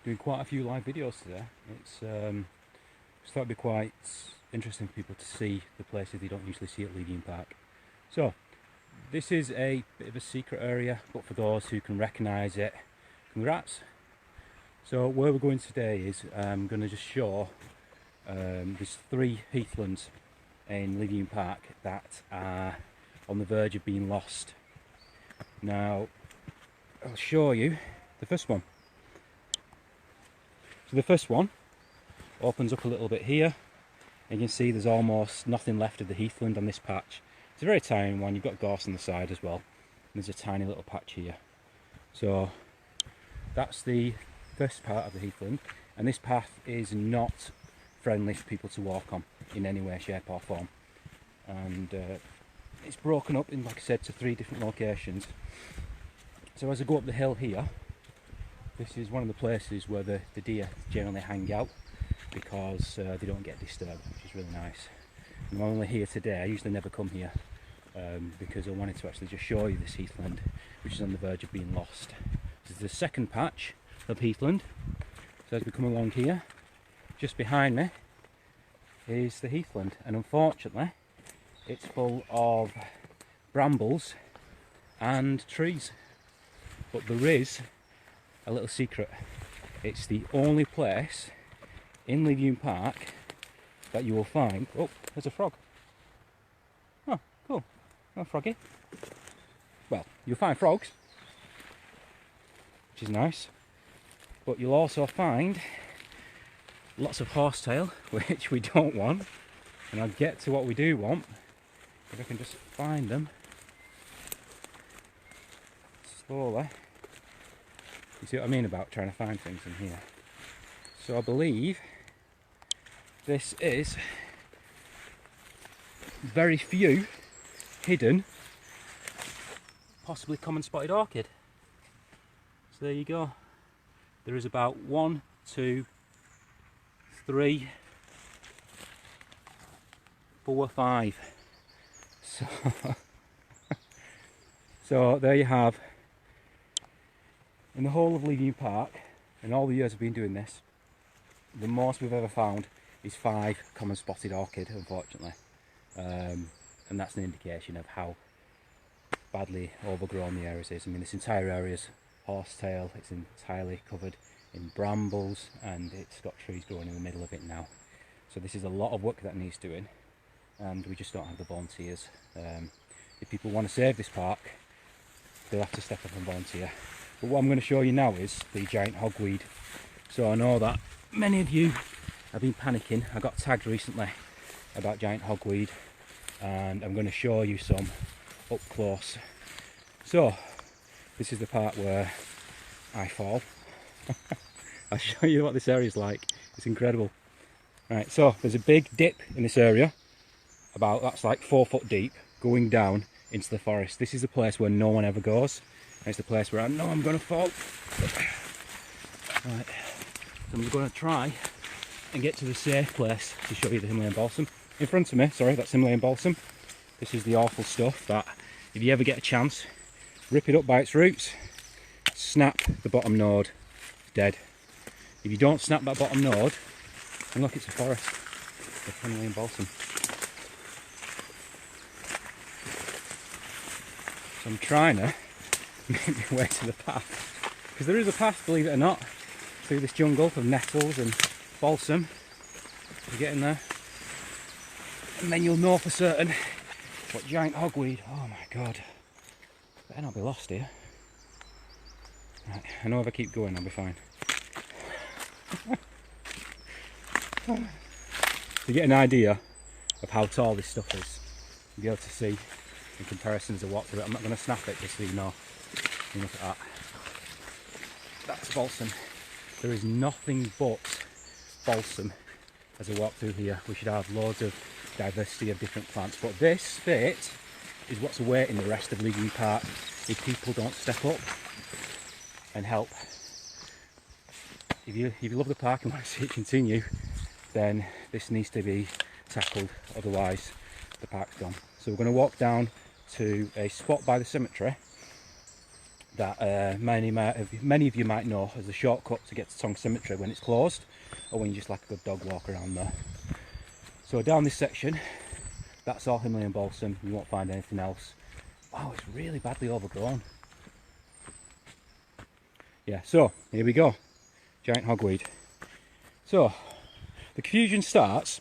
doing quite a few live videos today. It's just thought it'd be quite interesting for people to see the places they don't usually see at Heathland Park. So this is a bit of a secret area, but for those who can recognise it, congrats. So where we're going today is I'm going to just show there's 3 heathlands in Heathland Park that are on the verge of being lost. Now I'll show you the first one. So the first one opens up a little bit here, and you can see there's almost nothing left of the heathland on this patch. It's a very tiny one. You've got gorse on the side as well, and there's a tiny little patch here. So that's the first part of the heathland, and this path is not friendly for people to walk on in any way, shape or form. And it's broken up in, like I said, to 3 different locations. So as I go up the hill here, this is one of the places where the deer generally hang out, because they don't get disturbed, which is really nice. I'm only here today. I usually never come here because I wanted to actually just show you this heathland, which is on the verge of being lost. This is the second patch of heathland. So as we come along here, just behind me is the heathland, and unfortunately it's full of brambles and trees. But there is a little secret. It's the only place in Heathland Park that you will find. Oh, there's a frog. Oh, cool. Oh, froggy. Well, you'll find frogs, which is nice, but you'll also find lots of horsetail, which we don't want. And I'll get to what we do want if I can just find them slowly. You see what I mean about trying to find things in here? So I believe this is very few hidden, possibly common spotted orchid. So there you go. There is about 1, 2, 3, 4, 5. So there you have. In the whole of Heathland Park, in all the years I've been doing this, the most we've ever found is 5 common spotted orchid, unfortunately. And that's an indication of how badly overgrown the area is. I mean, this entire area is horsetail, it's entirely covered in brambles, and it's got trees growing in the middle of it now. So this is a lot of work that needs doing, and we just don't have the volunteers. If people want to save this park, they'll have to step up and volunteer. But what I'm going to show you now is the giant hogweed. So I know that many of you have been panicking. I got tagged recently about giant hogweed, and I'm going to show you some up close. So this is the part where I fall. I'll show you what this area is like. It's incredible. Right, so there's a big dip in this area, that's like 4 foot deep, going down into the forest. This is the place where no one ever goes. It's the place where I know I'm going to fall. Right, so I'm going to try and get to the safe place to show you the Himalayan balsam. In front of me, sorry, that's Himalayan balsam. This is the awful stuff that, if you ever get a chance, rip it up by its roots, snap the bottom node, dead. If you don't snap that bottom node, and look, it's a forest of Himalayan balsam. So I'm trying to make my way to the path, because there is a path, believe it or not, through this jungle of nettles and balsam. You get in there, and then you'll know for certain what giant hogweed. Oh my god, better not be lost here. Right, I know if I keep going I'll be fine. To get an idea of how tall this stuff is, you'll be able to see in comparisons of what's through it. I'm not going to snap it just so you know. You look at that. That's balsam. There is nothing but balsam as I walk through here. We should have loads of diversity of different plants, but this bit is what's awaiting the rest of Heathland Park if people don't step up and help. If you love the park and want to see it continue, then this needs to be tackled, otherwise the park's gone. So we're going to walk down to a spot by the cemetery that many of you might know as a shortcut to get to Tonge Cemetery when it's closed, or when you just like a good dog walk around there. So down this section, that's all Himalayan balsam. You won't find anything else. Wow, it's really badly overgrown. Yeah, so here we go, giant hogweed. So the confusion starts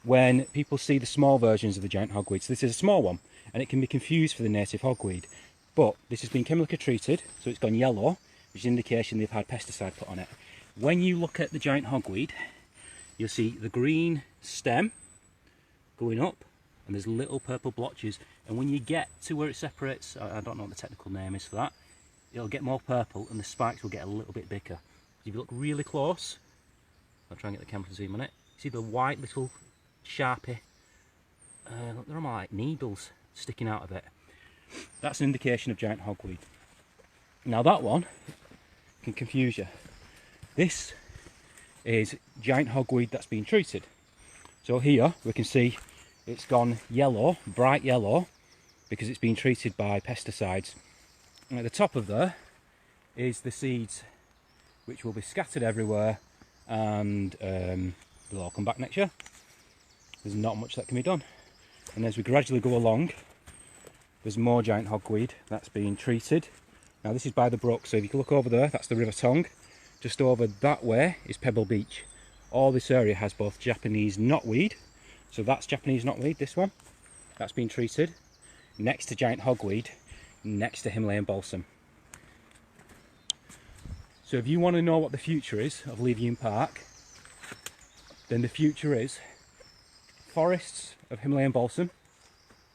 when people see the small versions of the giant hogweed. So this is a small one, and it can be confused for the native hogweed. But this has been chemically treated, so it's gone yellow, which is an indication they've had pesticide put on it. When you look at the giant hogweed, you'll see the green stem going up, and there's little purple blotches. And when you get to where it separates, I don't know what the technical name is for that, it'll get more purple and the spikes will get a little bit bigger. If you look really close, I'll try and get the camera to zoom on it, see the white little sharpie, they're almost like needles sticking out of it. That's an indication of giant hogweed. Now that one can confuse you. This is giant hogweed that's been treated. So here we can see it's gone yellow, bright yellow, because it's been treated by pesticides. And at the top of there is the seeds, which will be scattered everywhere, and they'll all come back next year. There's not much that can be done. And as we gradually go along, there's more giant hogweed that's being treated. Now this is by the brook, so if you can look over there, that's the River Tonge. Just over that way is Pebble Beach. All this area has both Japanese knotweed, so that's Japanese knotweed, this one, that's been treated, next to giant hogweed, next to Himalayan balsam. So if you want to know what the future is of Levian Park, then the future is forests of Himalayan balsam.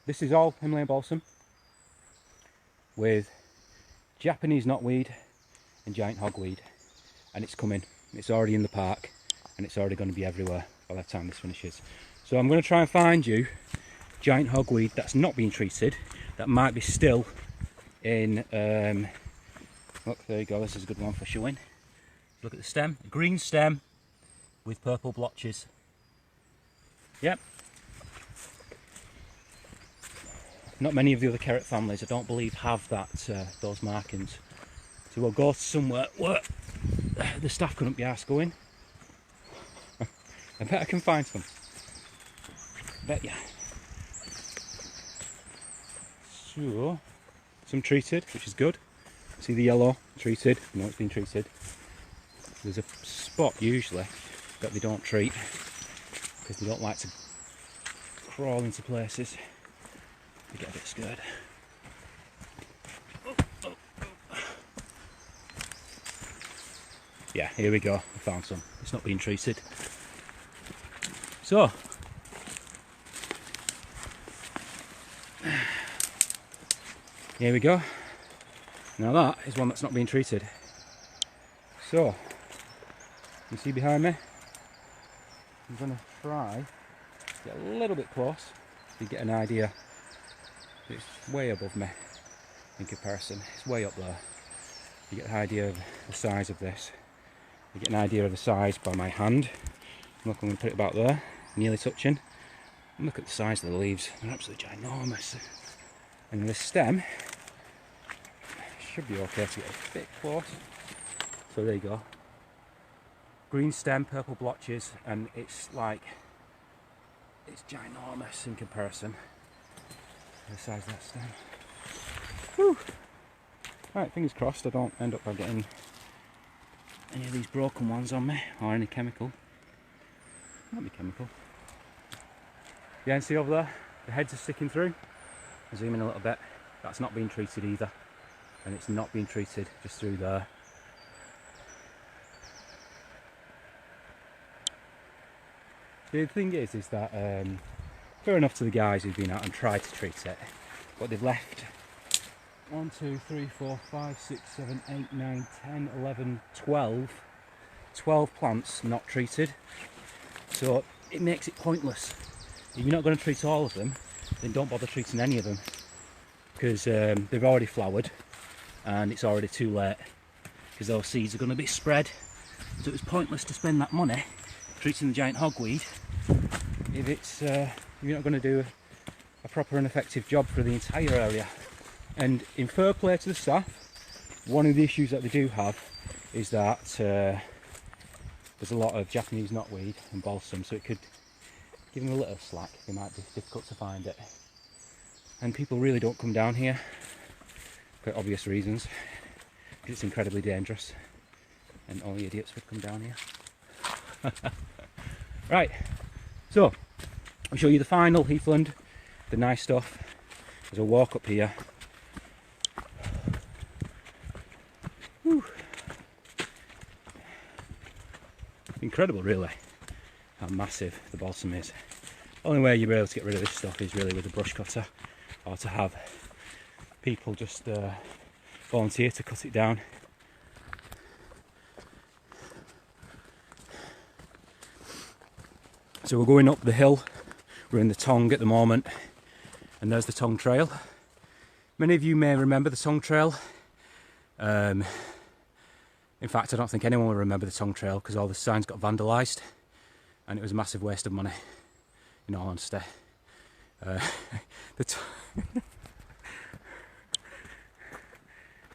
This is all Himalayan balsam, with Japanese knotweed and giant hogweed, and it's coming. It's already in the park, and it's already going to be everywhere by the time this finishes. So I'm going to try and find you giant hogweed that's not been treated, that might be still in, look, there you go, this is a good one for showing. Look at the stem, a green stem with purple blotches. Yep. Not many of the other carrot families, I don't believe, have that those markings. So we'll go somewhere where the staff couldn't be asked going. I bet I can find some. Bet ya. So, some treated, which is good. See the yellow, treated, you know it's been treated. There's a spot usually that they don't treat because they don't like to crawl into places. They get a bit scared. Yeah, here we go, I found some. It's not been treated. So, here we go. Now that is one that's not been treated. So, you see behind me? I'm going to try to get a little bit close to get an idea. It's way above me in comparison. It's way up there. You get an idea of the size of this. You get an idea of the size by my hand. Look, I'm going to put it about there, nearly touching. And look at the size of the leaves. They're absolutely ginormous. And the stem should be okay to get a bit close. So there you go. Green stem, purple blotches, and it's like, it's ginormous in comparison to the size of that stem. Whew. Right, fingers crossed I don't end up by getting any of these broken ones on me, or any chemical. Might be chemical. Yeah, and see over there, the heads are sticking through. I'll zoom in a little bit. That's not been treated either, and it's not been treated just through there. The thing is that fair enough to the guys who've been out and tried to treat it, but they've left 1, 2, 3, 4, 5, 6, 7, 8, 9, 10, 11, 12 plants not treated. So it makes it pointless. If you're not going to treat all of them, then don't bother treating any of them, because they've already flowered and it's already too late, because those seeds are going to be spread. So it's pointless to spend that money treating the giant hogweed if you're not going to do a proper and effective job for the entire area. And in fair play to the staff, One of the issues that they do have is that there's a lot of Japanese knotweed and balsam, so it could give them a little slack. It might be difficult to find it. And people really don't come down here for obvious reasons, because it's incredibly dangerous and only idiots would come down here. Right, so I'll show you the final Heathland, the nice stuff, as I walk up here. Whew. Incredible really how massive the balsam is. Only way you'll be able to get rid of this stuff is really with a brush cutter, or to have people just volunteer to cut it down. So we're going up the hill, we're in the Tonge at the moment, and there's the Tonge Trail. Many of you may remember the Tonge Trail. In fact, I don't think anyone will remember the Tonge Trail because all the signs got vandalised and it was a massive waste of money, in all honesty. The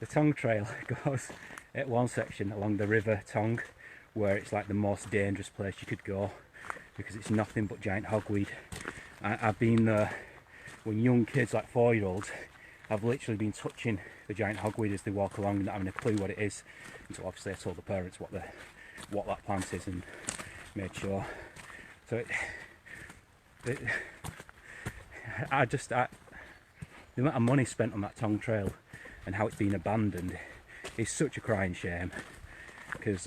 Tonge Trail goes at one section along the river Tonge, where it's like the most dangerous place you could go because it's nothing but giant hogweed. I've been there when young kids, like 4-year-olds, have literally been touching the giant hogweed as they walk along and not having a clue what it is, until obviously I told the parents what that plant is and made sure. So the amount of money spent on that Tonge Trail and how it's been abandoned is such a crying shame, because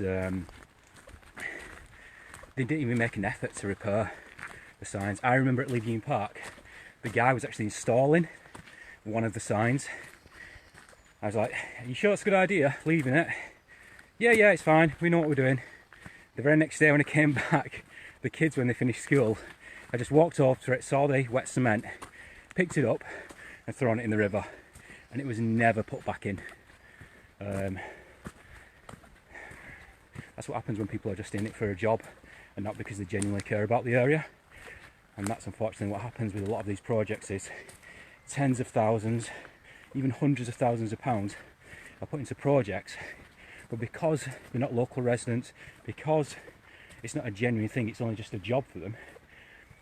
they didn't even make an effort to repair the signs. I remember at Leaving Park, the guy was actually installing one of the signs. I was like, are you sure it's a good idea, leaving it? Yeah, it's fine, we know what we're doing. The very next day when I came back, the kids, when they finished school, I just walked over to it, saw the wet cement, picked it up and thrown it in the river, and it was never put back in. That's what happens when people are just in it for a job and not because they genuinely care about the area. And that's unfortunately what happens with a lot of these projects, is tens of thousands, even hundreds of thousands of pounds are put into projects, but because they're not local residents, because it's not a genuine thing, it's only just a job for them,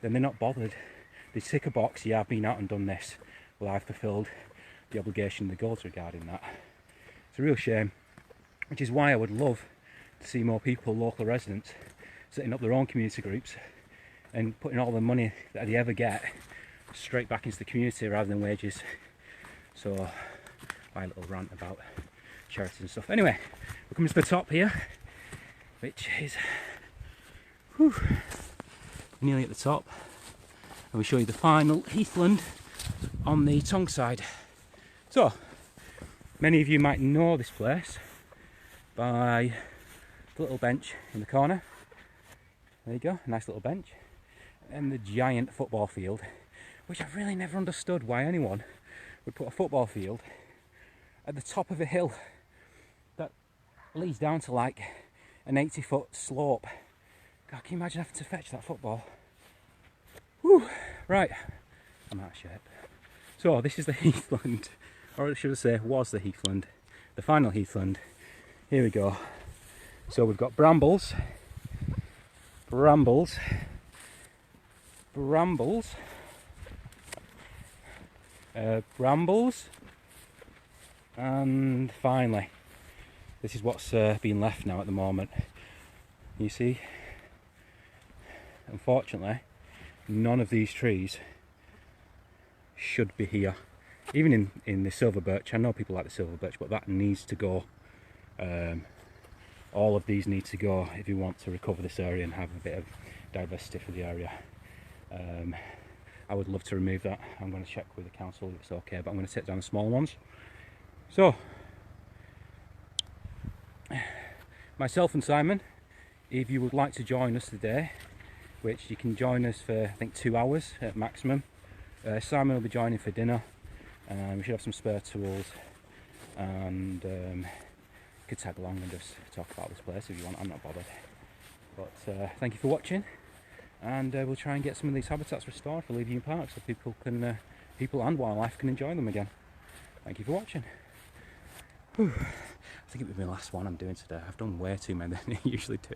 then they're not bothered. They tick a box, yeah, I've been out and done this, well, I've fulfilled the obligation, the goals regarding that. It's a real shame, which is why I would love to see more people, local residents, setting up their own community groups and putting all the money that they ever get straight back into the community rather than wages. So, my little rant about charities and stuff. Anyway, we're coming to the top here, which is nearly at the top, and we'll show you the final Heathland on the Tonge side. So, many of you might know this place by the little bench in the corner. There you go, a nice little bench. And the giant football field, which I've really never understood why anyone would put a football field at the top of a hill that leads down to like an 80-foot slope. God, can you imagine having to fetch that football? Whew. Right, I'm out of shape. So this is the Heathland, or should I say was the Heathland, the final Heathland. Here we go. So we've got brambles, brambles, brambles, brambles, and finally this is what's been left now at the moment. You see, unfortunately none of these trees should be here. Even in the silver birch, I know people like the silver birch, but that needs to go. All of these need to go if you want to recover this area and have a bit of diversity for the area. I would love to remove that. I'm going to check with the council if it's okay, but I'm going to take down the small ones. So, myself and Simon, if you would like to join us today, which you can join us for I think 2 hours at maximum. Simon will be joining for dinner, and we should have some spare tools, and you could tag along and just talk about this place if you want. I'm not bothered. But thank you for watching, and we'll try and get some of these habitats restored for Leaving Park so people can, people and wildlife can enjoy them again. Thank you for watching. Whew. I think it was my last one I'm doing today. I've done way too many than I usually do.